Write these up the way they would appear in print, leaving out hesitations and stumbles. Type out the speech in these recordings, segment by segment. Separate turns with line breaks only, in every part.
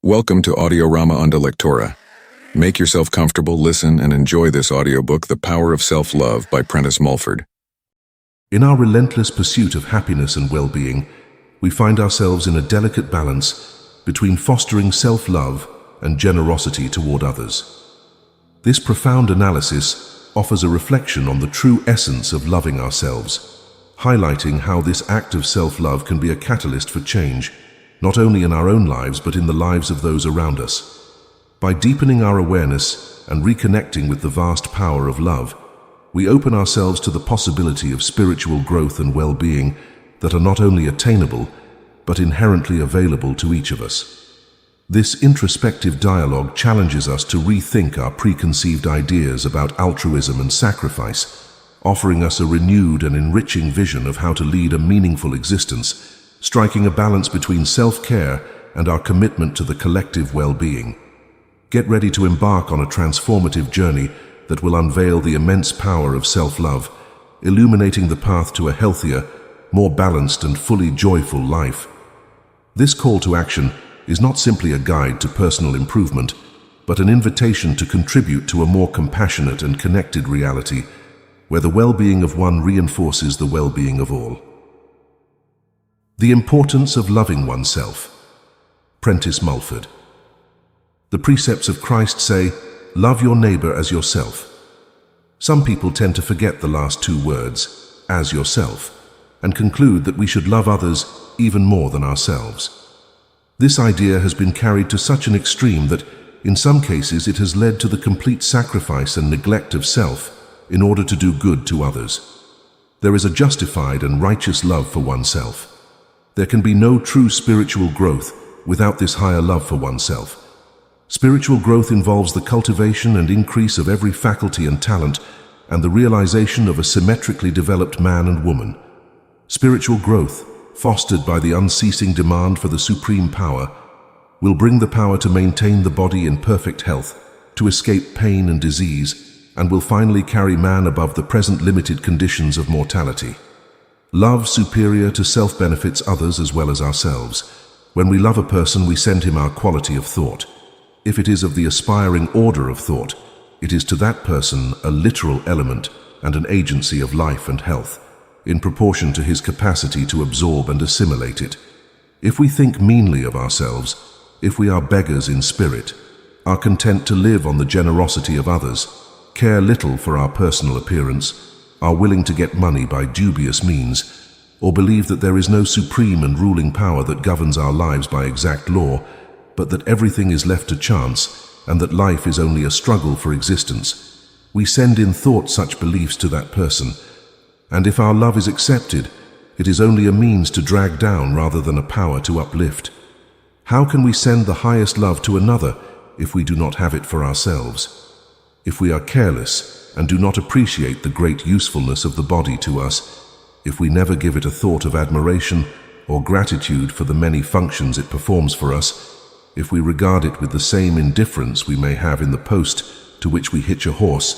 Welcome to Audiorama Onda Lectora. Make yourself comfortable, listen, and enjoy this audiobook, The Power of Self-Love by Prentice Mulford.
In our relentless pursuit of happiness and well-being, we find ourselves in a delicate balance between fostering self-love and generosity toward others. This profound analysis offers a reflection on the true essence of loving ourselves, highlighting how this act of self-love can be a catalyst for change, not only in our own lives but in the lives of those around us. By deepening our awareness and reconnecting with the vast power of love, we open ourselves to the possibility of spiritual growth and well-being that are not only attainable, but inherently available to each of us. This introspective dialogue challenges us to rethink our preconceived ideas about altruism and sacrifice, offering us a renewed and enriching vision of how to lead a meaningful existence, striking a balance between self-care and our commitment to the collective well-being. Get ready to embark on a transformative journey that will unveil the immense power of self-love, illuminating the path to a healthier, more balanced and fully joyful life. This call to action is not simply a guide to personal improvement, but an invitation to contribute to a more compassionate and connected reality, where the well-being of one reinforces the well-being of all. The importance of loving oneself. Prentice Mulford. The precepts of Christ say, "Love your neighbor as yourself." Some people tend to forget the last two words, "as yourself," and conclude that we should love others even more than ourselves. This idea has been carried to such an extreme that, in some cases, it has led to the complete sacrifice and neglect of self in order to do good to others. There is a justified and righteous love for oneself. There can be no true spiritual growth without this higher love for oneself. Spiritual growth involves the cultivation and increase of every faculty and talent and the realization of a symmetrically developed man and woman. Spiritual growth, fostered by the unceasing demand for the supreme power, will bring the power to maintain the body in perfect health, to escape pain and disease, and will finally carry man above the present limited conditions of mortality. Love superior to self benefits others as well as ourselves. When we love a person, we send him our quality of thought. If it is of the aspiring order of thought, it is to that person a literal element and an agency of life and health, in proportion to his capacity to absorb and assimilate it. If we think meanly of ourselves, if we are beggars in spirit, are content to live on the generosity of others, care little for our personal appearance, are willing to get money by dubious means, or believe that there is no supreme and ruling power that governs our lives by exact law, but that everything is left to chance and that life is only a struggle for existence, we send in thought such beliefs to that person, and if our love is accepted, it is only a means to drag down rather than a power to uplift. How can we send the highest love to another if we do not have it for ourselves? If we are careless and do not appreciate the great usefulness of the body to us, if we never give it a thought of admiration or gratitude for the many functions it performs for us, if we regard it with the same indifference we may have in the post to which we hitch a horse,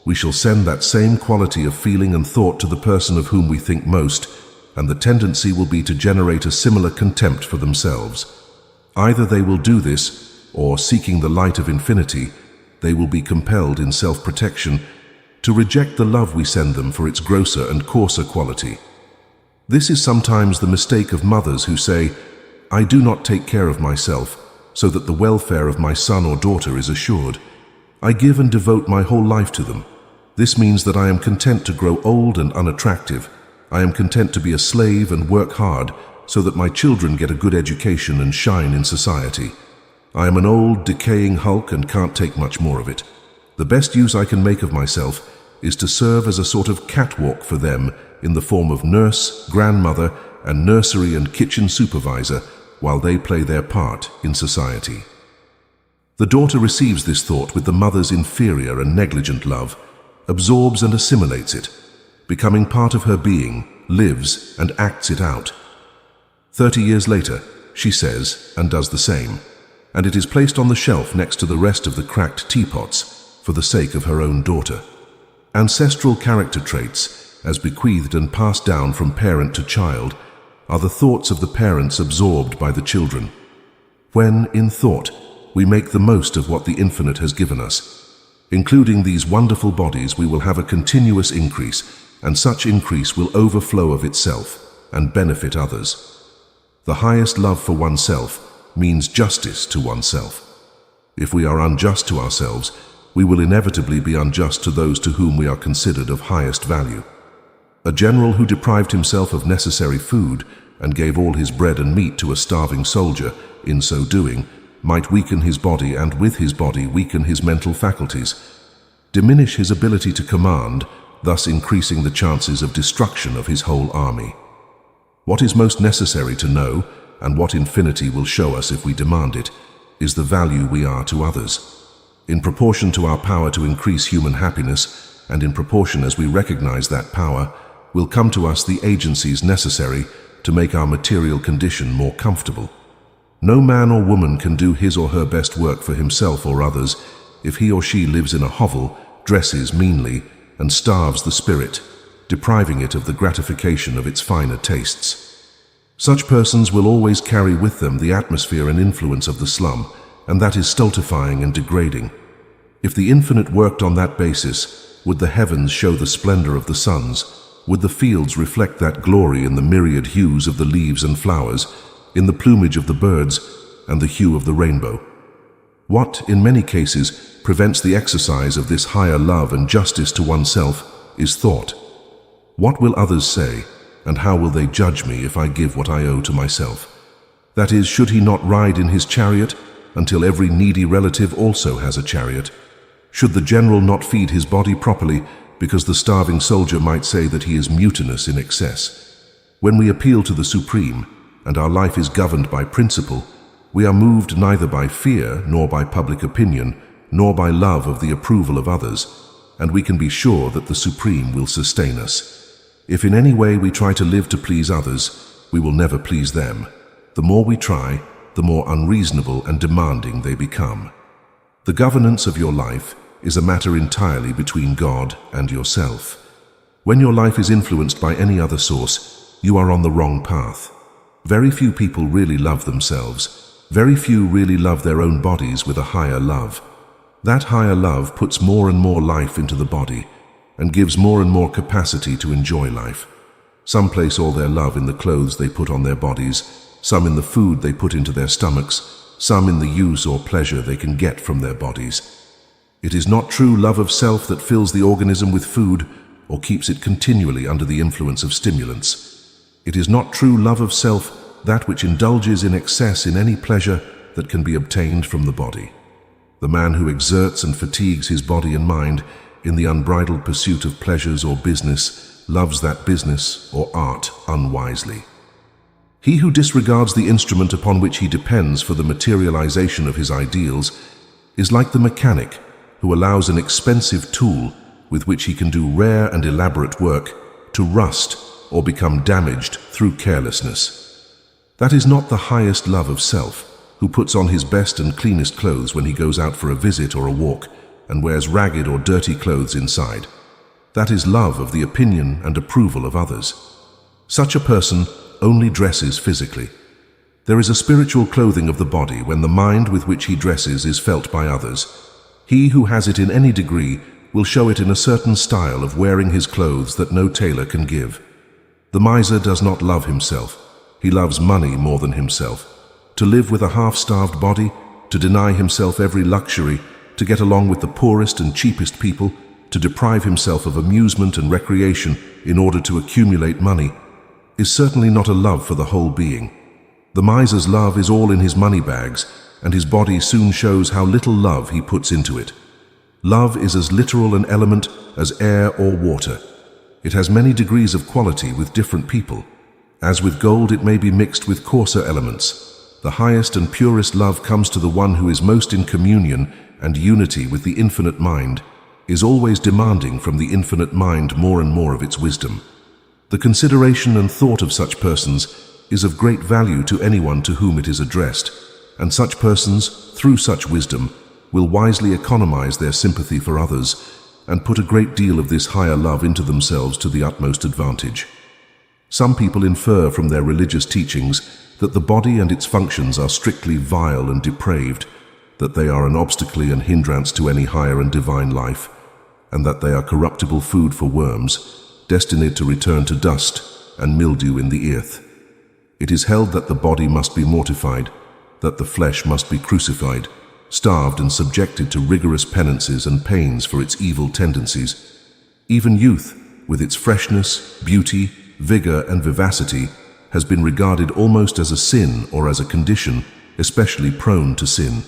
we shall send that same quality of feeling and thought to the person of whom we think most, and the tendency will be to generate a similar contempt for themselves. Either they will do this, or, seeking the light of infinity, they will be compelled in self-protection to reject the love we send them for its grosser and coarser quality. This is sometimes the mistake of mothers who say, "I do not take care of myself so that the welfare of my son or daughter is assured. I give and devote my whole life to them. This means that I am content to grow old and unattractive. I am content to be a slave and work hard so that my children get a good education and shine in society. I am an old, decaying hulk and can't take much more of it. The best use I can make of myself is to serve as a sort of catwalk for them in the form of nurse, grandmother, and nursery and kitchen supervisor while they play their part in society." The daughter receives this thought with the mother's inferior and negligent love, absorbs and assimilates it, becoming part of her being, lives and acts it out. 30 years later, she says and does the same, and it is placed on the shelf next to the rest of the cracked teapots for the sake of her own daughter. Ancestral character traits, as bequeathed and passed down from parent to child, are the thoughts of the parents absorbed by the children. when, in thought, we make the most of what the infinite has given us. Including these wonderful bodies, we will have a continuous increase, and such increase will overflow of itself and benefit others. The highest love for oneself means justice to oneself. If we are unjust to ourselves, we will inevitably be unjust to those to whom we are considered of highest value. A general who deprived himself of necessary food and gave all his bread and meat to a starving soldier, in so doing, might weaken his body and with his body weaken his mental faculties, diminish his ability to command, thus increasing the chances of destruction of his whole army. What is most necessary to know, and what infinity will show us if we demand it, is the value we are to others. In proportion to our power to increase human happiness, and in proportion as we recognize that power, will come to us the agencies necessary to make our material condition more comfortable. No man or woman can do his or her best work for himself or others if he or she lives in a hovel, dresses meanly, and starves the spirit, depriving it of the gratification of its finer tastes. Such persons will always carry with them the atmosphere and influence of the slum, and that is stultifying and degrading. If the infinite worked on that basis, would the heavens show the splendor of the suns? Would the fields reflect that glory in the myriad hues of the leaves and flowers, in the plumage of the birds, and the hue of the rainbow? What, in many cases, prevents the exercise of this higher love and justice to oneself is thought. What will others say, and how will they judge me if I give what I owe to myself? That is, should he not ride in his chariot until every needy relative also has a chariot? Should the general not feed his body properly because the starving soldier might say that he is mutinous in excess? When we appeal to the Supreme, and our life is governed by principle, we are moved neither by fear, nor by public opinion, nor by love of the approval of others, and we can be sure that the Supreme will sustain us. If in any way we try to live to please others, we will never please them. The more we try, the more unreasonable and demanding they become. The governance of your life is a matter entirely between God and yourself. When your life is influenced by any other source, you are on the wrong path. Very few people really love themselves. Very few really love their own bodies with a higher love. That higher love puts more and more life into the body and gives more and more capacity to enjoy life. Some place all their love in the clothes they put on their bodies, some in the food they put into their stomachs, some in the use or pleasure they can get from their bodies. It is not true love of self that fills the organism with food or keeps it continually under the influence of stimulants. It is not true love of self that which indulges in excess in any pleasure that can be obtained from the body. The man who exerts and fatigues his body and mind in the unbridled pursuit of pleasures or business loves that business or art unwisely. He who disregards the instrument upon which he depends for the materialization of his ideals is like the mechanic who allows an expensive tool with which he can do rare and elaborate work to rust or become damaged through carelessness. That is not the highest love of self, who puts on his best and cleanest clothes when he goes out for a visit or a walk and wears ragged or dirty clothes inside. That is love of the opinion and approval of others. Such a person only dresses physically. There is a spiritual clothing of the body when the mind with which he dresses is felt by others. He who has it in any degree will show it in a certain style of wearing his clothes that no tailor can give. The miser does not love himself. He loves money more than himself. To live with a half-starved body, to deny himself every luxury, to get along with the poorest and cheapest people, to deprive himself of amusement and recreation in order to accumulate money, is certainly not a love for the whole being. The miser's love is all in his money bags, and his body soon shows how little love he puts into it. Love is as literal an element as air or water. It has many degrees of quality with different people. As with gold, it may be mixed with coarser elements. The highest and purest love comes to the one who is most in communion and unity with the infinite mind, is always demanding from the infinite mind more and more of its wisdom. The consideration and thought of such persons is of great value to anyone to whom it is addressed, and such persons, through such wisdom, will wisely economize their sympathy for others and put a great deal of this higher love into themselves to the utmost advantage. Some people infer from their religious teachings that the body and its functions are strictly vile and depraved, that they are an obstacle and hindrance to any higher and divine life, and that they are corruptible food for worms, destined to return to dust and mildew in the earth. It is held that the body must be mortified, that the flesh must be crucified, starved and subjected to rigorous penances and pains for its evil tendencies. Even youth, with its freshness, beauty, vigor and vivacity, has been regarded almost as a sin or as a condition, especially prone to sin.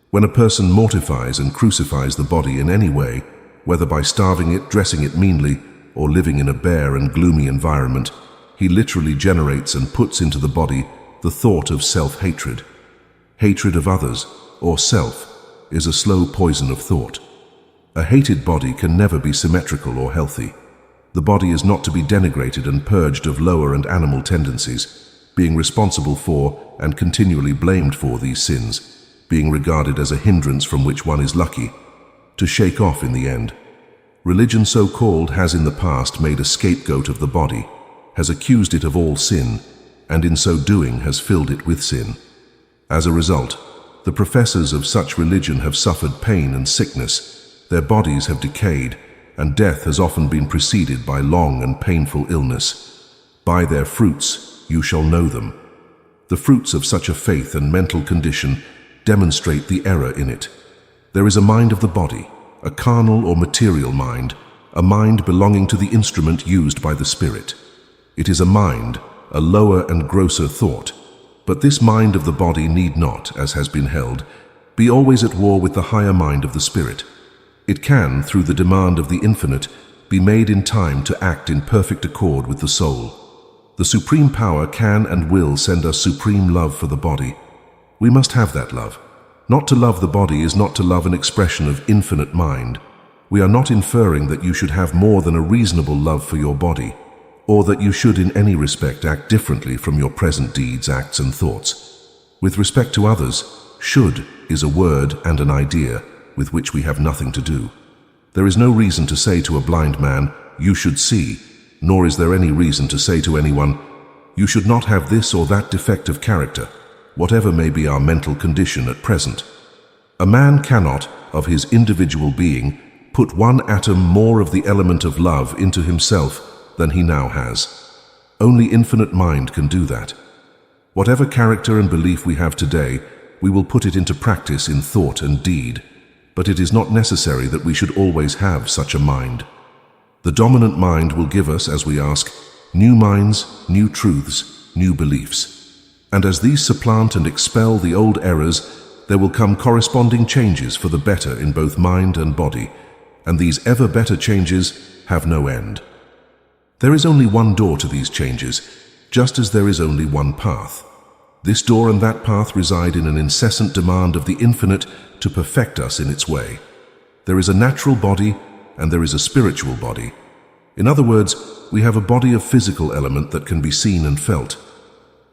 When a person mortifies and crucifies the body in any way, whether by starving it, dressing it meanly, or living in a bare and gloomy environment, he literally generates and puts into the body the thought of self-hatred. Hatred of others, or self, is a slow poison of thought. A hated body can never be symmetrical or healthy. The body is not to be denigrated and purged of lower and animal tendencies, being responsible for and continually blamed for these sins, being regarded as a hindrance from which one is lucky to shake off in the end. Religion so-called has in the past made a scapegoat of the body, has accused it of all sin, and in so doing has filled it with sin. As a result, the professors of such religion have suffered pain and sickness, their bodies have decayed, and death has often been preceded by long and painful illness. By their fruits you shall know them. The fruits of such a faith and mental condition demonstrate the error in it. There is a mind of the body, a carnal or material mind, a mind belonging to the instrument used by the spirit. It is a mind, a lower and grosser thought. But this mind of the body need not, as has been held, be always at war with the higher mind of the spirit. It can, through the demand of the infinite, be made in time to act in perfect accord with the soul. The supreme power can and will send us supreme love for the body. We must have that love. Not to love the body is not to love an expression of infinite mind. We are not inferring that you should have more than a reasonable love for your body, or that you should in any respect act differently from your present deeds, acts and thoughts. With respect to others, should is a word and an idea with which we have nothing to do. There is no reason to say to a blind man, you should see, nor is there any reason to say to anyone, you should not have this or that defect of character, whatever may be our mental condition at present. A man cannot, of his individual being, put one atom more of the element of love into himself than he now has. Only infinite mind can do that. Whatever character and belief we have today, we will put it into practice in thought and deed. But it is not necessary that we should always have such a mind. The dominant mind will give us, as we ask, new minds, new truths, new beliefs. And as these supplant and expel the old errors, there will come corresponding changes for the better in both mind and body, and these ever better changes have no end. There is only one door to these changes, just as there is only one path. This door and that path reside in an incessant demand of the infinite to perfect us in its way. There is a natural body and there is a spiritual body. In other words, we have a body of physical element that can be seen and felt,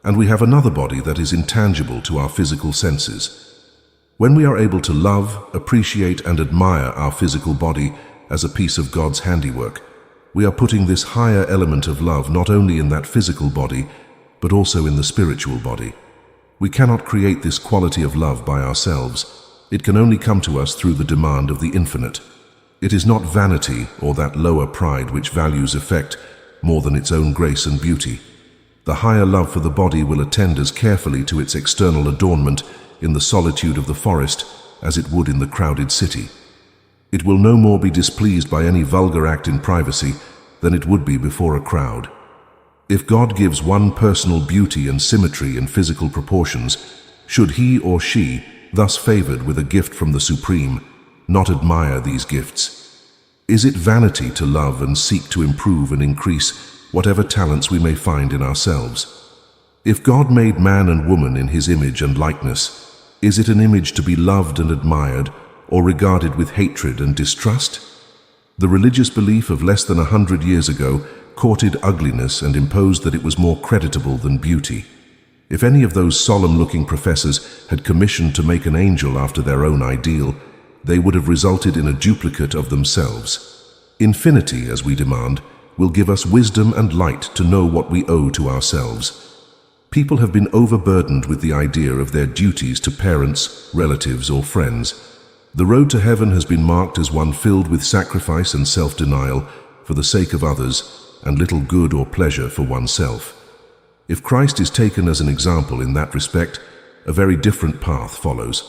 and we have another body that is intangible to our physical senses. When we are able to love, appreciate and admire our physical body as a piece of God's handiwork, we are putting this higher element of love not only in that physical body, but also in the spiritual body. We cannot create this quality of love by ourselves. It can only come to us through the demand of the infinite. It is not vanity or that lower pride which values effect more than its own grace and beauty. The higher love for the body will attend as carefully to its external adornment in the solitude of the forest as it would in the crowded city. It will no more be displeased by any vulgar act in privacy than it would be before a crowd. If God gives one personal beauty and symmetry in physical proportions, should he or she, thus favored with a gift from the Supreme, not admire these gifts? Is it vanity to love and seek to improve and increase whatever talents we may find in ourselves? If God made man and woman in his image and likeness, is it an image to be loved and admired, or regarded with hatred and distrust? The religious belief of less than 100 years ago courted ugliness and imposed that it was more creditable than beauty. If any of those solemn-looking professors had commissioned to make an angel after their own ideal, they would have resulted in a duplicate of themselves. Infinity, as we demand, will give us wisdom and light to know what we owe to ourselves. People have been overburdened with the idea of their duties to parents, relatives, or friends. The road to heaven has been marked as one filled with sacrifice and self-denial for the sake of others, and little good or pleasure for oneself. If Christ is taken as an example in that respect, a very different path follows.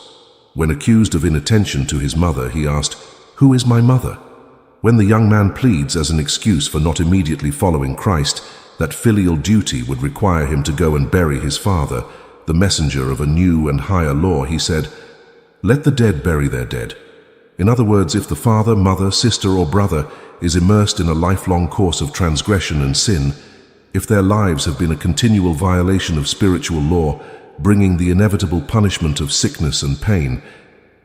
When accused of inattention to his mother, he asked, "Who is my mother?" When the young man pleads as an excuse for not immediately following Christ that filial duty would require him to go and bury his father, the messenger of a new and higher law, he said, "Let the dead bury their dead." In other words, if the father, mother, sister, or brother is immersed in a lifelong course of transgression and sin, if their lives have been a continual violation of spiritual law, bringing the inevitable punishment of sickness and pain,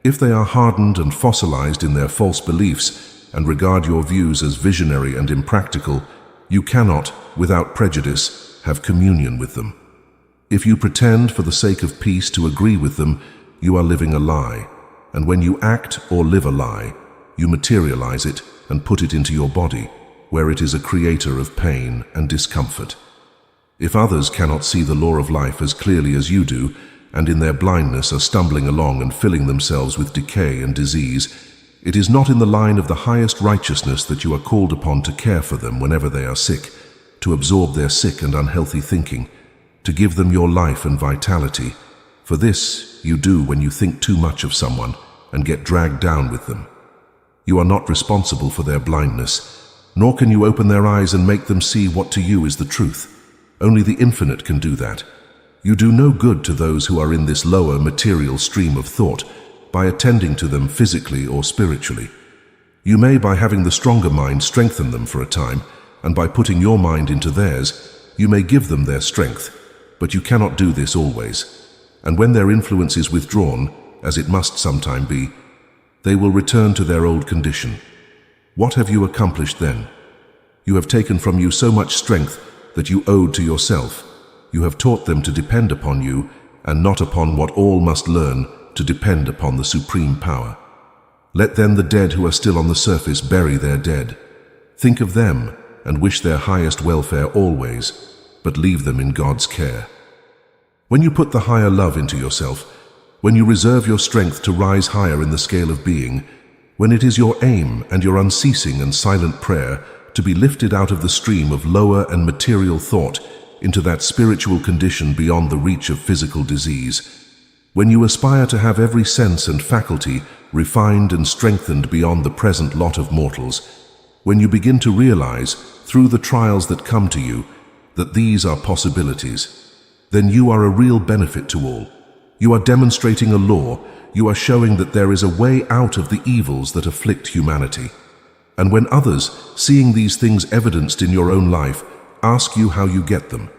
if they are hardened and fossilized in their false beliefs and regard your views as visionary and impractical, you cannot, without prejudice, have communion with them. If you pretend for the sake of peace to agree with them, you are living a lie, and when you act or live a lie, you materialize it and put it into your body, where it is a creator of pain and discomfort. If others cannot see the law of life as clearly as you do, and in their blindness are stumbling along and filling themselves with decay and disease, it is not in the line of the highest righteousness that you are called upon to care for them whenever they are sick, to absorb their sick and unhealthy thinking, to give them your life and vitality. For this you do when you think too much of someone and get dragged down with them. You are not responsible for their blindness, nor can you open their eyes and make them see what to you is the truth. Only the infinite can do that. You do no good to those who are in this lower material stream of thought by attending to them physically or spiritually. You may, by having the stronger mind, strengthen them for a time, and by putting your mind into theirs, you may give them their strength, but you cannot do this always. And when their influence is withdrawn, as it must sometime be, they will return to their old condition. What have you accomplished then? You have taken from you so much strength that you owed to yourself. You have taught them to depend upon you, and not upon what all must learn, to depend upon the supreme power. Let then the dead who are still on the surface bury their dead. Think of them and wish their highest welfare always, but leave them in God's care. When you put the higher love into yourself, when you reserve your strength to rise higher in the scale of being, when it is your aim and your unceasing and silent prayer to be lifted out of the stream of lower and material thought into that spiritual condition beyond the reach of physical disease, when you aspire to have every sense and faculty refined and strengthened beyond the present lot of mortals, when you begin to realize, through the trials that come to you, that these are possibilities, then you are a real benefit to all. You are demonstrating a law. You are showing that there is a way out of the evils that afflict humanity. And when others, seeing these things evidenced in your own life, ask you how you get them,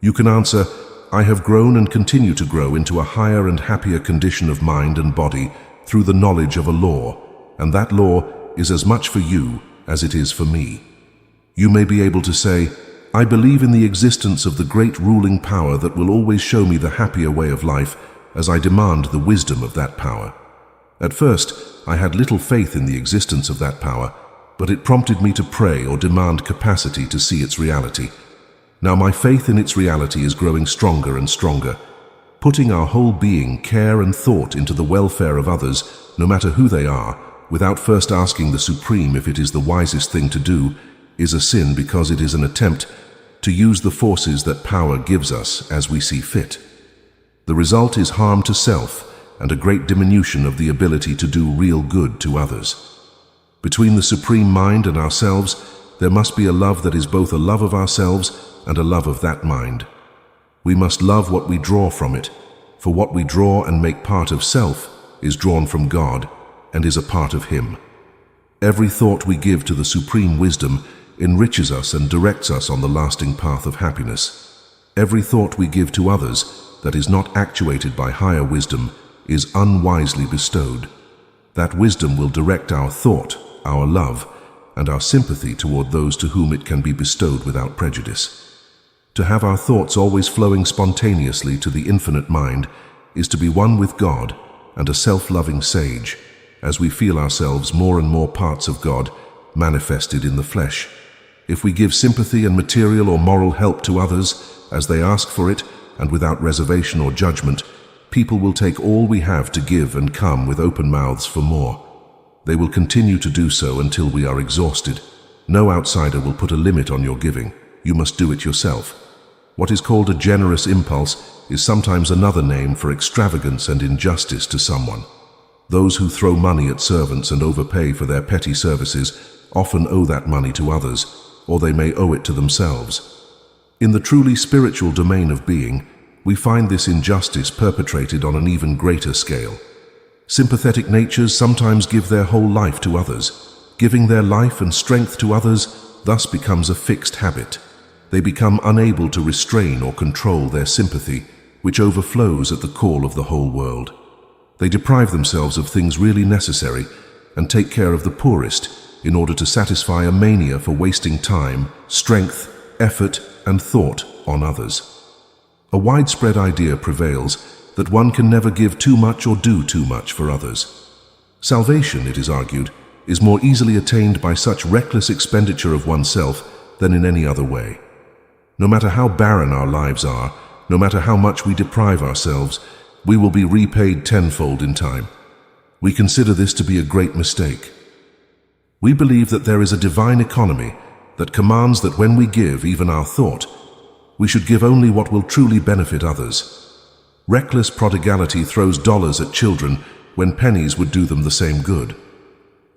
you can answer, "I have grown and continue to grow into a higher and happier condition of mind and body through the knowledge of a law, and that law is as much for you as it is for me." You may be able to say, "I believe in the existence of the great ruling power that will always show me the happier way of life as I demand the wisdom of that power. At first, I had little faith in the existence of that power, but it prompted me to pray or demand capacity to see its reality. Now my faith in its reality is growing stronger and stronger. Putting our whole being, care and thought into the welfare of others, no matter who they are, without first asking the Supreme if it is the wisest thing to do, is a sin because it is an attempt to use the forces that power gives us as we see fit. The result is harm to self and a great diminution of the ability to do real good to others. Between the Supreme Mind and ourselves, there must be a love that is both a love of ourselves and a love of that mind. We must love what we draw from it, for what we draw and make part of self is drawn from God and is a part of Him. Every thought we give to the Supreme Wisdom enriches us and directs us on the lasting path of happiness. Every thought we give to others that is not actuated by higher wisdom is unwisely bestowed. That wisdom will direct our thought, our love, and our sympathy toward those to whom it can be bestowed without prejudice. To have our thoughts always flowing spontaneously to the infinite mind is to be one with God and a self-loving sage, as we feel ourselves more and more parts of God manifested in the flesh. If we give sympathy and material or moral help to others as they ask for it, and without reservation or judgment, people will take all we have to give and come with open mouths for more. They will continue to do so until we are exhausted. No outsider will put a limit on your giving. You must do it yourself. What is called a generous impulse is sometimes another name for extravagance and injustice to someone. Those who throw money at servants and overpay for their petty services often owe that money to others, or they may owe it to themselves. In the truly spiritual domain of being, we find this injustice perpetrated on an even greater scale. Sympathetic natures sometimes give their whole life to others. Giving their life and strength to others thus becomes a fixed habit. They become unable to restrain or control their sympathy, which overflows at the call of the whole world. They deprive themselves of things really necessary and take care of the poorest in order to satisfy a mania for wasting time, strength, effort, and thought on others. A widespread idea prevails that one can never give too much or do too much for others. Salvation, it is argued, is more easily attained by such reckless expenditure of oneself than in any other way. No matter how barren our lives are, no matter how much we deprive ourselves, we will be repaid tenfold in time. We consider this to be a great mistake. We believe that there is a divine economy that commands that when we give even our thought, we should give only what will truly benefit others. Reckless prodigality throws dollars at children when pennies would do them the same good.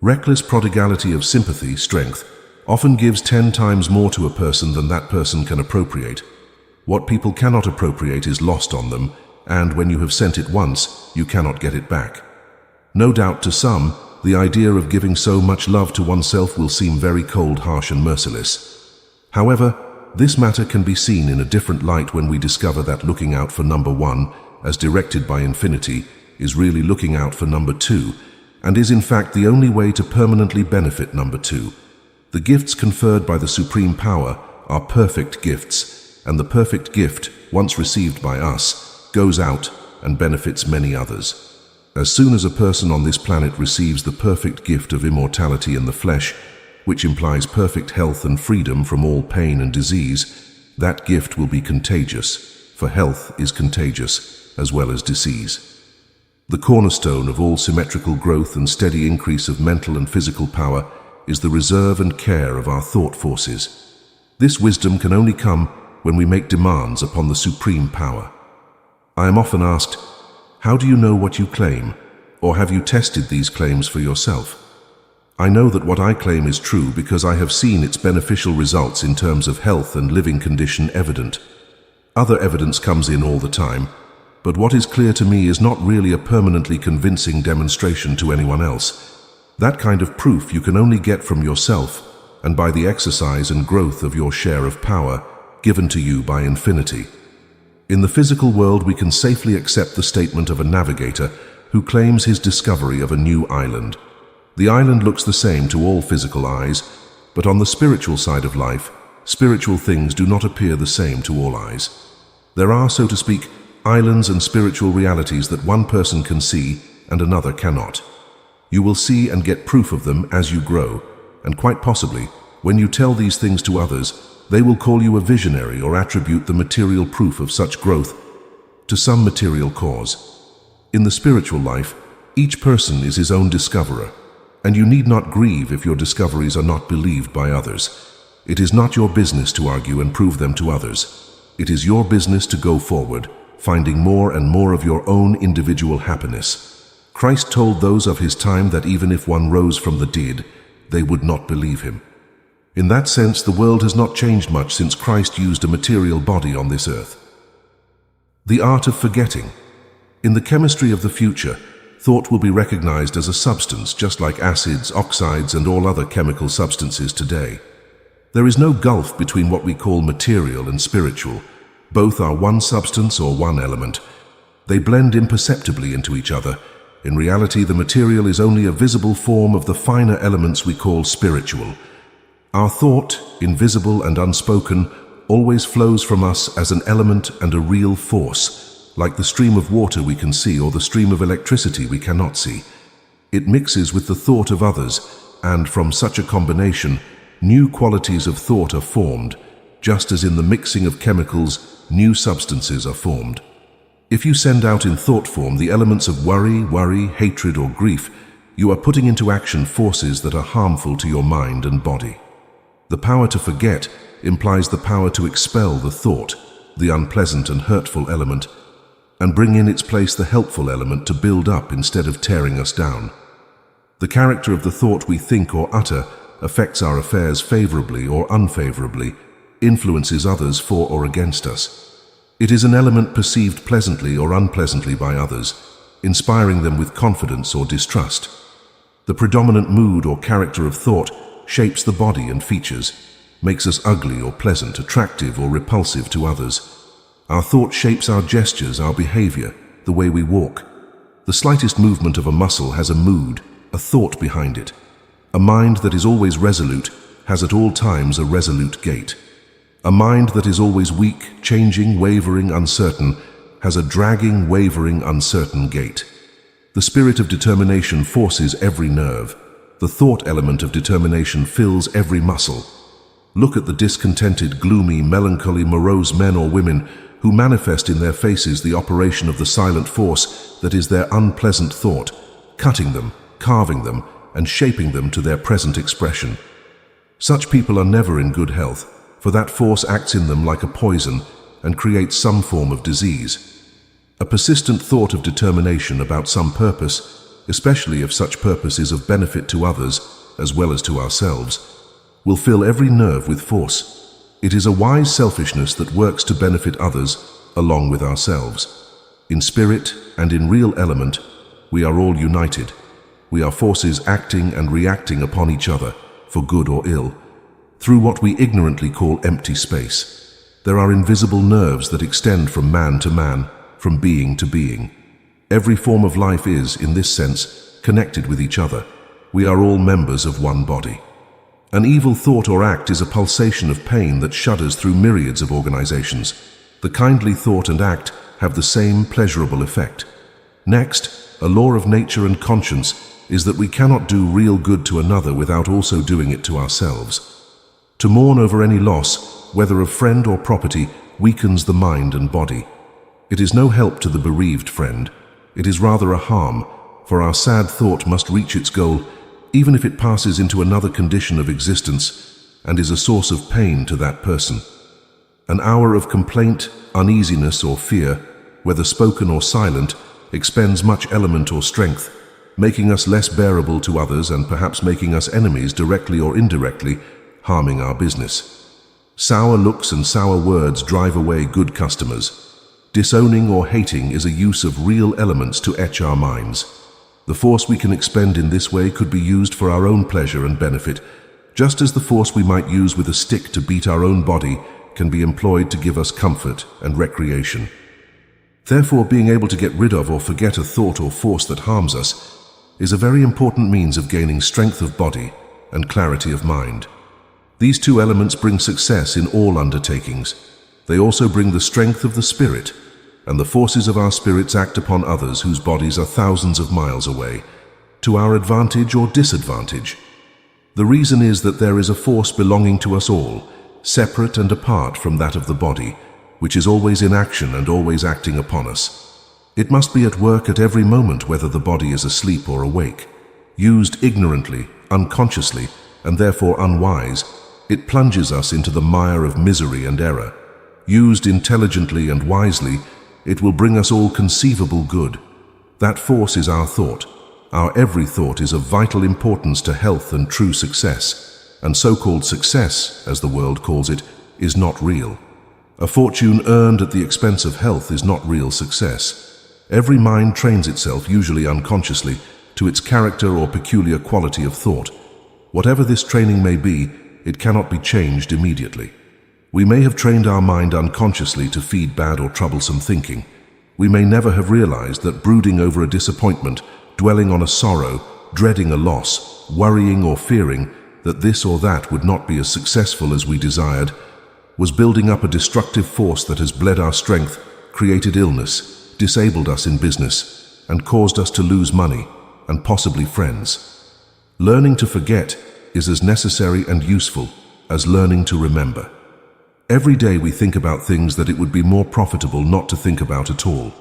Reckless prodigality of sympathy, strength, often gives 10 times more to a person than that person can appropriate. What people cannot appropriate is lost on them, and when you have sent it once, you cannot get it back. No doubt to some, the idea of giving so much love to oneself will seem very cold, harsh, and merciless. However, this matter can be seen in a different light when we discover that looking out for number one, as directed by infinity, is really looking out for number two, and is in fact the only way to permanently benefit number two. The gifts conferred by the Supreme Power are perfect gifts, and the perfect gift, once received by us, goes out and benefits many others. As soon as a person on this planet receives the perfect gift of immortality in the flesh, which implies perfect health and freedom from all pain and disease, that gift will be contagious, for health is contagious as well as disease. The cornerstone of all symmetrical growth and steady increase of mental and physical power is the reserve and care of our thought forces. This wisdom can only come when we make demands upon the Supreme Power. I am often asked, how do you know what you claim, or have you tested these claims for yourself? I know that what I claim is true because I have seen its beneficial results in terms of health and living condition evident. Other evidence comes in all the time, but what is clear to me is not really a permanently convincing demonstration to anyone else. That kind of proof you can only get from yourself and by the exercise and growth of your share of power given to you by infinity. In the physical world, we can safely accept the statement of a navigator who claims his discovery of a new island. The island looks the same to all physical eyes, but on the spiritual side of life, spiritual things do not appear the same to all eyes. There are, so to speak, islands and spiritual realities that one person can see and another cannot. You will see and get proof of them as you grow, and quite possibly, when you tell these things to others, they will call you a visionary or attribute the material proof of such growth to some material cause. In the spiritual life, each person is his own discoverer, and you need not grieve if your discoveries are not believed by others. It is not your business to argue and prove them to others. It is your business to go forward, finding more and more of your own individual happiness. Christ told those of his time that even if one rose from the dead, they would not believe him. In that sense, the world has not changed much since Christ used a material body on this earth. The art of forgetting. In the chemistry of the future, thought will be recognized as a substance just like acids, oxides, and all other chemical substances today. There is no gulf between what we call material and spiritual. Both are one substance or one element. They blend imperceptibly into each other. In reality, the material is only a visible form of the finer elements we call spiritual. Our thought, invisible and unspoken, always flows from us as an element and a real force, like the stream of water we can see or the stream of electricity we cannot see. It mixes with the thought of others, and from such a combination, new qualities of thought are formed, just as in the mixing of chemicals, new substances are formed. If you send out in thought form the elements of worry, hatred, or grief, you are putting into action forces that are harmful to your mind and body. The power to forget implies the power to expel the thought, the unpleasant and hurtful element, and bring in its place the helpful element to build up instead of tearing us down. The character of the thought we think or utter affects our affairs favorably or unfavorably, influences others for or against us. It is an element perceived pleasantly or unpleasantly by others, inspiring them with confidence or distrust. The predominant mood or character of thought shapes the body and features, makes us ugly or pleasant, attractive or repulsive to others. Our thought shapes our gestures, our behavior, the way we walk. The slightest movement of a muscle has a mood, a thought behind it. A mind that is always resolute has at all times a resolute gait. A mind that is always weak, changing, wavering, uncertain, has a dragging, wavering, uncertain gait. The spirit of determination forces every nerve. The thought element of determination fills every muscle. Look at the discontented, gloomy, melancholy, morose men or women who manifest in their faces the operation of the silent force that is their unpleasant thought, cutting them, carving them, and shaping them to their present expression. Such people are never in good health, for that force acts in them like a poison and creates some form of disease. A persistent thought of determination about some purpose, especially if such purpose is of benefit to others as well as to ourselves, will fill every nerve with force. It is a wise selfishness that works to benefit others along with ourselves. In spirit and in real element, we are all united. We are forces acting and reacting upon each other, for good or ill, through what we ignorantly call empty space. There are invisible nerves that extend from man to man, from being to being. Every form of life is, in this sense, connected with each other. We are all members of one body. An evil thought or act is a pulsation of pain that shudders through myriads of organizations. The kindly thought and act have the same pleasurable effect. Next, a law of nature and conscience is that we cannot do real good to another without also doing it to ourselves. To mourn over any loss, whether of friend or property, weakens the mind and body. It is no help to the bereaved friend. It is rather a harm, for our sad thought must reach its goal, even if it passes into another condition of existence and is a source of pain to that person. An hour of complaint, uneasiness, or fear, whether spoken or silent, expends much element or strength, making us less bearable to others and perhaps making us enemies directly or indirectly, harming our business. Sour looks and sour words drive away good customers. Disowning or hating is a use of real elements to etch our minds. The force we can expend in this way could be used for our own pleasure and benefit, just as the force we might use with a stick to beat our own body can be employed to give us comfort and recreation. Therefore, being able to get rid of or forget a thought or force that harms us is a very important means of gaining strength of body and clarity of mind. These two elements bring success in all undertakings. They also bring the strength of the spirit, and the forces of our spirits act upon others whose bodies are thousands of miles away, to our advantage or disadvantage. The reason is that there is a force belonging to us all, separate and apart from that of the body, which is always in action and always acting upon us. It must be at work at every moment, whether the body is asleep or awake. Used ignorantly, unconsciously, and therefore unwise, it plunges us into the mire of misery and error. Used intelligently and wisely, it will bring us all conceivable good. That force is our thought. Our every thought is of vital importance to health and true success, and so-called success, as the world calls it, is not real. A fortune earned at the expense of health is not real success. Every mind trains itself, usually unconsciously, to its character or peculiar quality of thought. Whatever this training may be, it cannot be changed immediately. We may have trained our mind unconsciously to feed bad or troublesome thinking. We may never have realized that brooding over a disappointment, dwelling on a sorrow, dreading a loss, worrying or fearing that this or that would not be as successful as we desired, was building up a destructive force that has bled our strength, created illness, disabled us in business, and caused us to lose money, and possibly friends. Learning to forget is as necessary and useful as learning to remember. Every day we think about things that it would be more profitable not to think about at all.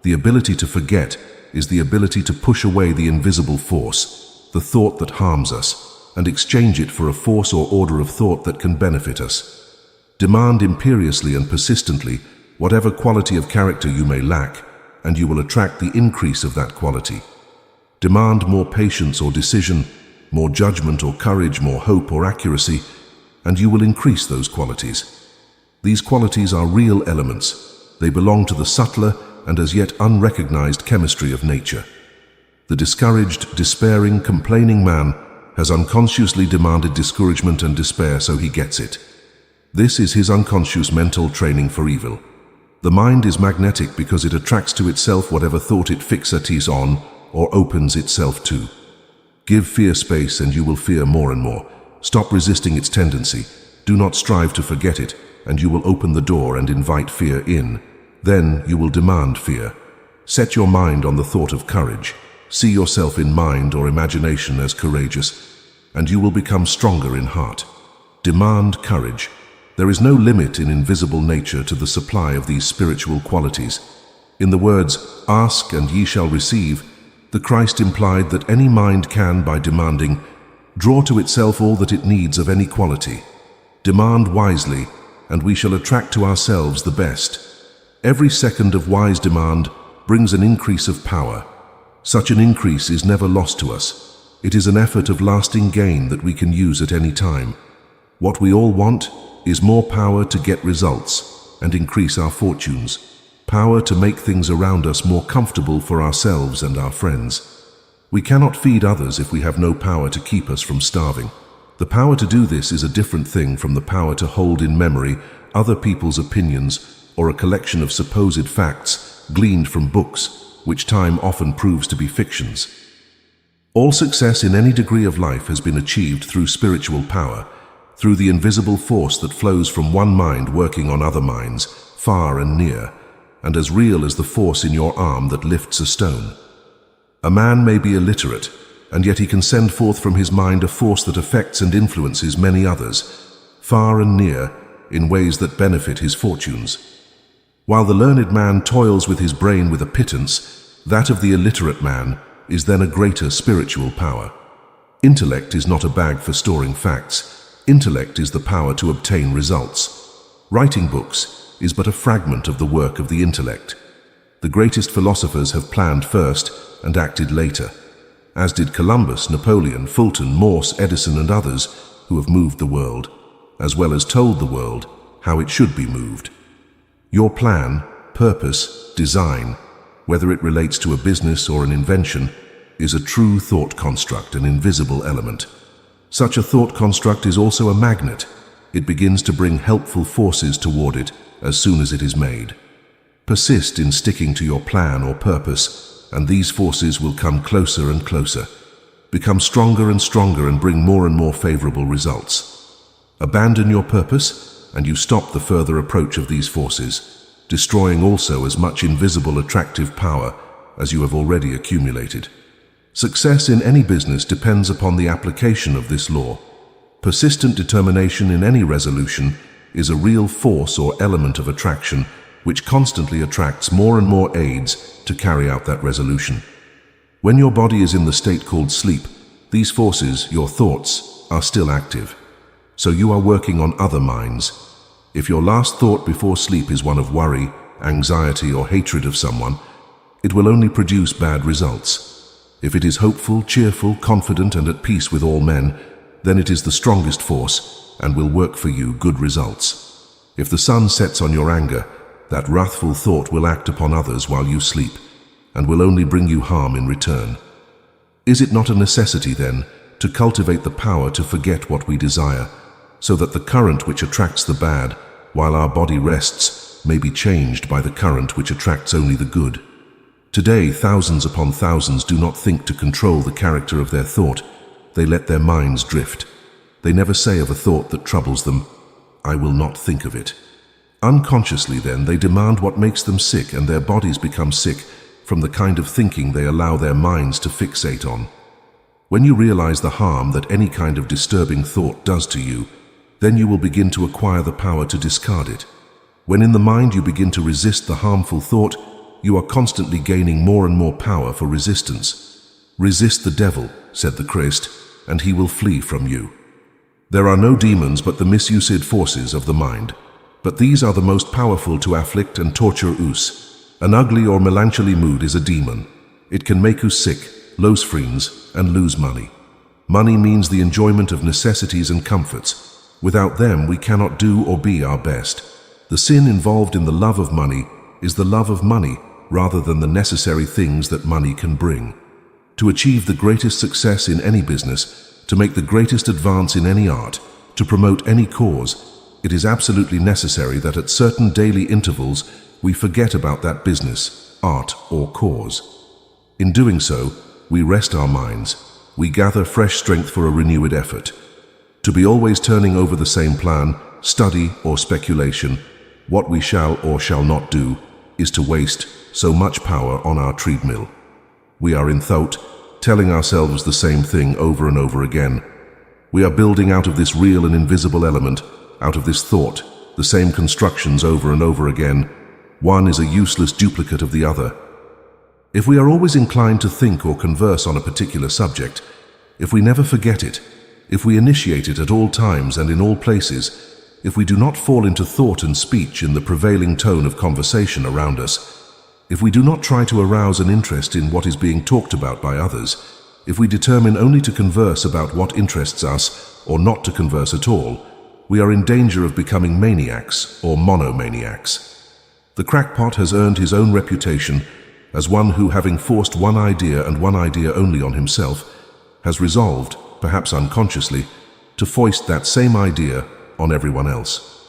The ability to forget is the ability to push away the invisible force, the thought that harms us, and exchange it for a force or order of thought that can benefit us. Demand imperiously and persistently whatever quality of character you may lack, and you will attract the increase of that quality. Demand more patience or decision, more judgment or courage, more hope or accuracy, and you will increase those qualities. These qualities are real elements. They belong to the subtler and as yet unrecognized chemistry of nature. The discouraged, despairing, complaining man has unconsciously demanded discouragement and despair, so he gets it. This is his unconscious mental training for evil. The mind is magnetic because it attracts to itself whatever thought it fixates on or opens itself to. Give fear space and you will fear more and more. Stop resisting its tendency. Do not strive to forget it, and you will open the door and invite fear in. Then you will demand fear. Set your mind on the thought of courage. See yourself in mind or imagination as courageous, and you will become stronger in heart. Demand courage. There is no limit in invisible nature to the supply of these spiritual qualities. In the words, "Ask and ye shall receive," the Christ implied that any mind can, by demanding, draw to itself all that it needs of any quality. Demand wisely, and we shall attract to ourselves the best. Every second of wise demand brings an increase of power. Such an increase is never lost to us. It is an effort of lasting gain that we can use at any time. What we all want is more power to get results and increase our fortunes, power to make things around us more comfortable for ourselves and our friends. We cannot feed others if we have no power to keep us from starving. The power to do this is a different thing from the power to hold in memory other people's opinions or a collection of supposed facts gleaned from books, which time often proves to be fictions. All success in any degree of life has been achieved through spiritual power, through the invisible force that flows from one mind working on other minds, far and near, and as real as the force in your arm that lifts a stone. A man may be illiterate, and yet he can send forth from his mind a force that affects and influences many others, far and near, in ways that benefit his fortunes. While the learned man toils with his brain with a pittance, that of the illiterate man is then a greater spiritual power. Intellect is not a bag for storing facts. Intellect is the power to obtain results. Writing books is but a fragment of the work of the intellect. The greatest philosophers have planned first and acted later, as did Columbus, Napoleon, Fulton, Morse, Edison, and others who have moved the world, as well as told the world how it should be moved. Your plan, purpose, design, whether it relates to a business or an invention, is a true thought construct, an invisible element. Such a thought construct is also a magnet. It begins to bring helpful forces toward it as soon as it is made. Persist in sticking to your plan or purpose, and these forces will come closer and closer, become stronger and stronger, and bring more and more favorable results. Abandon your purpose, and you stop the further approach of these forces, destroying also as much invisible attractive power as you have already accumulated. Success in any business depends upon the application of this law. Persistent determination in any resolution is a real force or element of attraction which constantly attracts more and more aids to carry out that resolution. When your body is in the state called sleep, these forces, your thoughts, are still active. So you are working on other minds. If your last thought before sleep is one of worry, anxiety, or hatred of someone, it will only produce bad results. If it is hopeful, cheerful, confident, and at peace with all men, then it is the strongest force and will work for you good results. If the sun sets on your anger, that wrathful thought will act upon others while you sleep, and will only bring you harm in return. Is it not a necessity, then, to cultivate the power to forget what we desire, so that the current which attracts the bad, while our body rests, may be changed by the current which attracts only the good? Today, thousands upon thousands do not think to control the character of their thought. They let their minds drift. They never say of a thought that troubles them, "I will not think of it." Unconsciously, then, they demand what makes them sick, and their bodies become sick from the kind of thinking they allow their minds to fixate on. When you realize the harm that any kind of disturbing thought does to you, Then you will begin to acquire the power to discard it. When in the mind you begin to resist the harmful thought, you are constantly gaining more and more power for resistance. Resist the devil, said the Christ, and he will flee from you. There are no demons but the misused forces of the mind. But these are the most powerful to afflict and torture us. An ugly or melancholy mood is a demon. It can make us sick, lose friends, and lose money. Money means the enjoyment of necessities and comforts. Without them, we cannot do or be our best. The sin involved in the love of money is the love of money rather than the necessary things that money can bring. To achieve the greatest success in any business, to make the greatest advance in any art, to promote any cause, it is absolutely necessary that at certain daily intervals we forget about that business, art, or cause. In doing so, we rest our minds, we gather fresh strength for a renewed effort. To be always turning over the same plan, study, or speculation, what we shall or shall not do, is to waste so much power on our treadmill. We are in thought, telling ourselves the same thing over and over again. We are building out of this real and invisible element, out of this thought, the same constructions over and over again. One is a useless duplicate of the other. If we are always inclined to think or converse on a particular subject, if we never forget it, if we initiate it at all times and in all places, if we do not fall into thought and speech in the prevailing tone of conversation around us, if we do not try to arouse an interest in what is being talked about by others, if we determine only to converse about what interests us or not to converse at all, we are in danger of becoming maniacs or monomaniacs. The crackpot has earned his own reputation as one who, having forced one idea and one idea only on himself, has resolved, perhaps unconsciously, to foist that same idea on everyone else.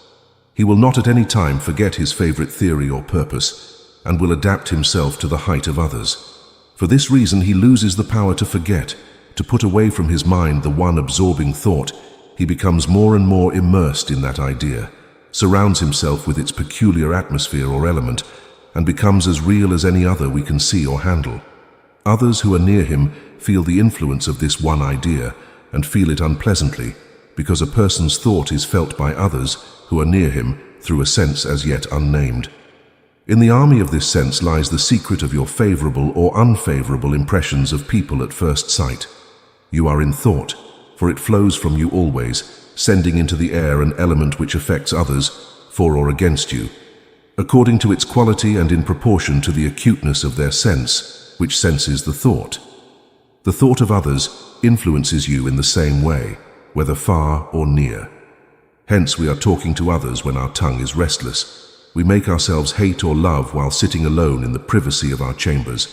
He will not at any time forget his favorite theory or purpose, and will adapt himself to the height of others. For this reason he loses the power to forget, to put away from his mind the one absorbing thought. He becomes more and more immersed in that idea, surrounds himself with its peculiar atmosphere or element, and becomes as real as any other we can see or handle. Others who are near him feel the influence of this one idea and feel it unpleasantly, because a person's thought is felt by others who are near him through a sense as yet unnamed. In the army of this sense lies the secret of your favorable or unfavorable impressions of people at first sight. You are in thought, for it flows from you always, sending into the air an element which affects others, for or against you, according to its quality and in proportion to the acuteness of their sense, which senses the thought. The thought of others influences you in the same way, whether far or near. Hence we are talking to others when our tongue is restless. We make ourselves hate or love while sitting alone in the privacy of our chambers.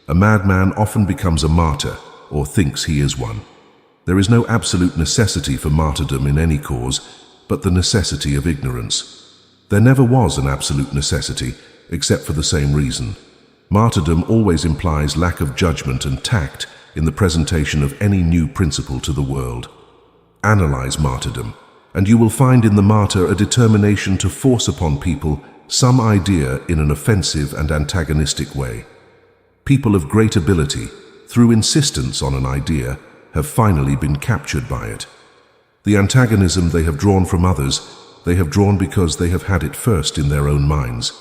A madman often becomes a martyr, or thinks he is one. There is no absolute necessity for martyrdom in any cause, but the necessity of ignorance. There never was an absolute necessity, except for the same reason. Martyrdom always implies lack of judgment and tact in the presentation of any new principle to the world. Analyze martyrdom, and you will find in the martyr a determination to force upon people some idea in an offensive and antagonistic way. People of great ability, through insistence on an idea, have finally been captured by it. The antagonism they have drawn from others, they have drawn because they have had it first in their own minds.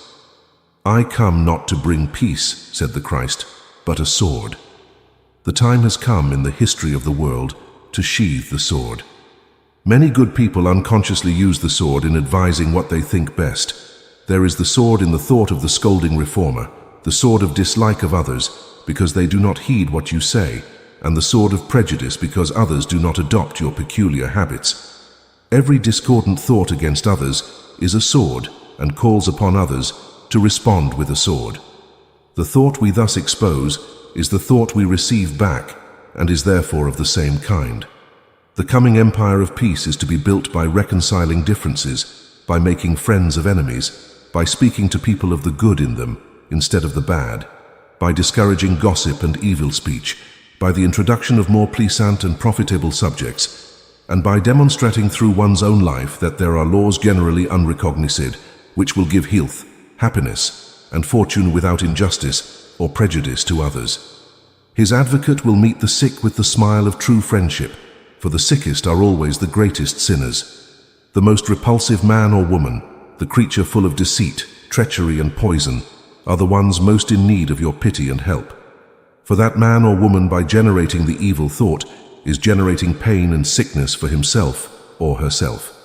I come not to bring peace, said the Christ, but a sword. The time has come in the history of the world to sheathe the sword. Many good people unconsciously use the sword in advising what they think best. There is the sword in the thought of the scolding reformer, the sword of dislike of others, because they do not heed what you say, and the sword of prejudice because others do not adopt your peculiar habits. Every discordant thought against others is a sword and calls upon others to respond with a sword. The thought we thus expose is the thought we receive back and is therefore of the same kind. The coming empire of peace is to be built by reconciling differences, by making friends of enemies, by speaking to people of the good in them instead of the bad, by discouraging gossip and evil speech, by the introduction of more pleasant and profitable subjects, and by demonstrating through one's own life that there are laws generally unrecognized, which will give health, happiness, and fortune without injustice or prejudice to others. His advocate will meet the sick with the smile of true friendship, for the sickest are always the greatest sinners. The most repulsive man or woman, the creature full of deceit, treachery and poison, are the ones most in need of your pity and help. For that man or woman, by generating the evil thought, is generating pain and sickness for himself or herself.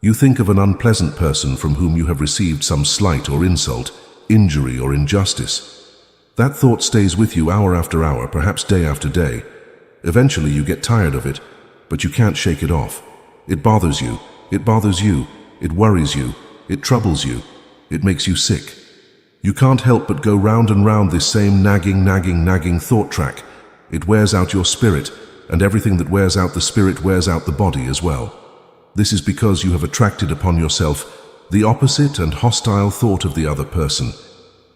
You think of an unpleasant person from whom you have received some slight or insult, injury or injustice. That thought stays with you hour after hour, perhaps day after day. Eventually you get tired of it, but you can't shake it off. It bothers you, it worries you, it troubles you, it makes you sick. You can't help but go round and round this same nagging thought track. It wears out your spirit, and everything that wears out the spirit wears out the body as well. This is because you have attracted upon yourself the opposite and hostile thought of the other person.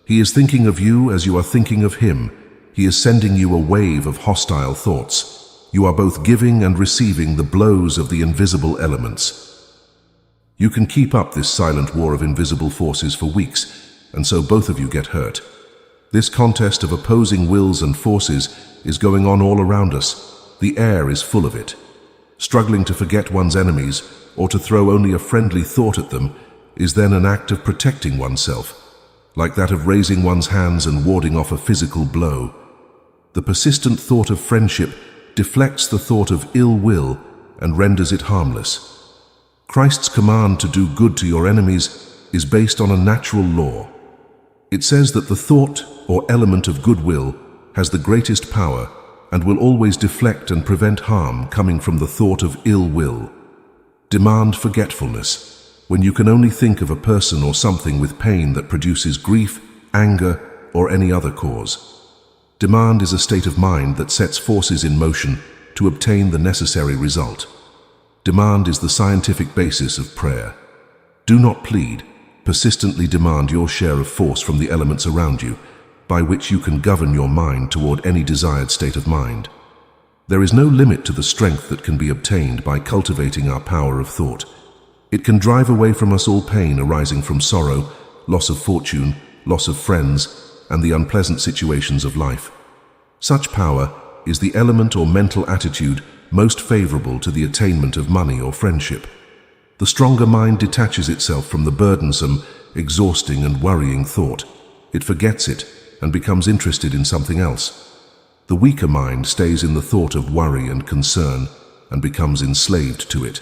He is thinking of you as you are thinking of him. He is sending you a wave of hostile thoughts. You are both giving and receiving the blows of the invisible elements. You can keep up this silent war of invisible forces for weeks, and so both of you get hurt. This contest of opposing wills and forces is going on all around us. The air is full of it. Struggling to forget one's enemies, or to throw only a friendly thought at them, is then an act of protecting oneself, like that of raising one's hands and warding off a physical blow. The persistent thought of friendship deflects the thought of ill will and renders it harmless. Christ's command to do good to your enemies is based on a natural law. It says that the thought or element of goodwill has the greatest power and will always deflect and prevent harm coming from the thought of ill will. Demand forgetfulness, when you can only think of a person or something with pain that produces grief, anger, or any other cause. Demand is a state of mind that sets forces in motion to obtain the necessary result. Demand is the scientific basis of prayer. Do not plead, persistently demand your share of force from the elements around you, by which you can govern your mind toward any desired state of mind. There is no limit to the strength that can be obtained by cultivating our power of thought. It can drive away from us all pain arising from sorrow, loss of fortune, loss of friends, and the unpleasant situations of life. Such power is the element or mental attitude most favorable to the attainment of money or friendship. The stronger mind detaches itself from the burdensome, exhausting, and worrying thought. It forgets it and becomes interested in something else. The weaker mind stays in the thought of worry and concern and becomes enslaved to it.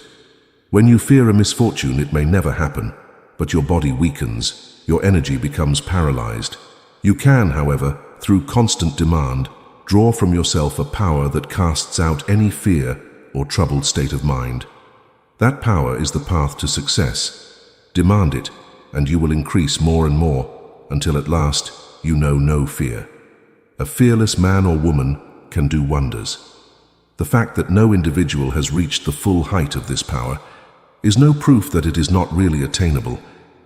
When you fear a misfortune, it may never happen, but your body weakens, your energy becomes paralyzed. You can, however, through constant demand, draw from yourself a power that casts out any fear or troubled state of mind. That power is the path to success. Demand it, and you will increase more and more, until at last you know no fear. A fearless man or woman can do wonders. The fact that no individual has reached the full height of this power is no proof that it is not really attainable.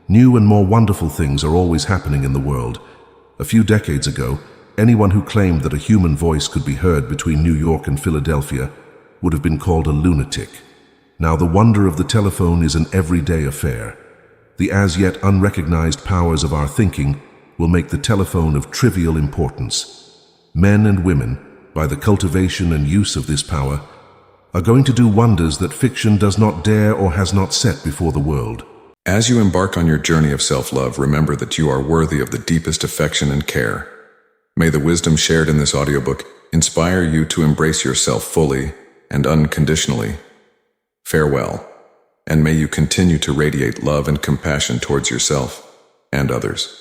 New and more wonderful things are always happening in the world. A few decades ago, anyone who claimed that a human voice could be heard between New York and Philadelphia would have been called a lunatic. Now the wonder of the telephone is an everyday affair. The as yet unrecognized powers of our thinking will make the telephone of trivial importance. Men and women, by the cultivation and use of this power, are going to do wonders that fiction does not dare or has not set before the world.
As you embark on your journey of self-love, remember that you are worthy of the deepest affection and care. May the wisdom shared in this audiobook inspire you to embrace yourself fully and unconditionally. Farewell, and may you continue to radiate love and compassion towards yourself and others.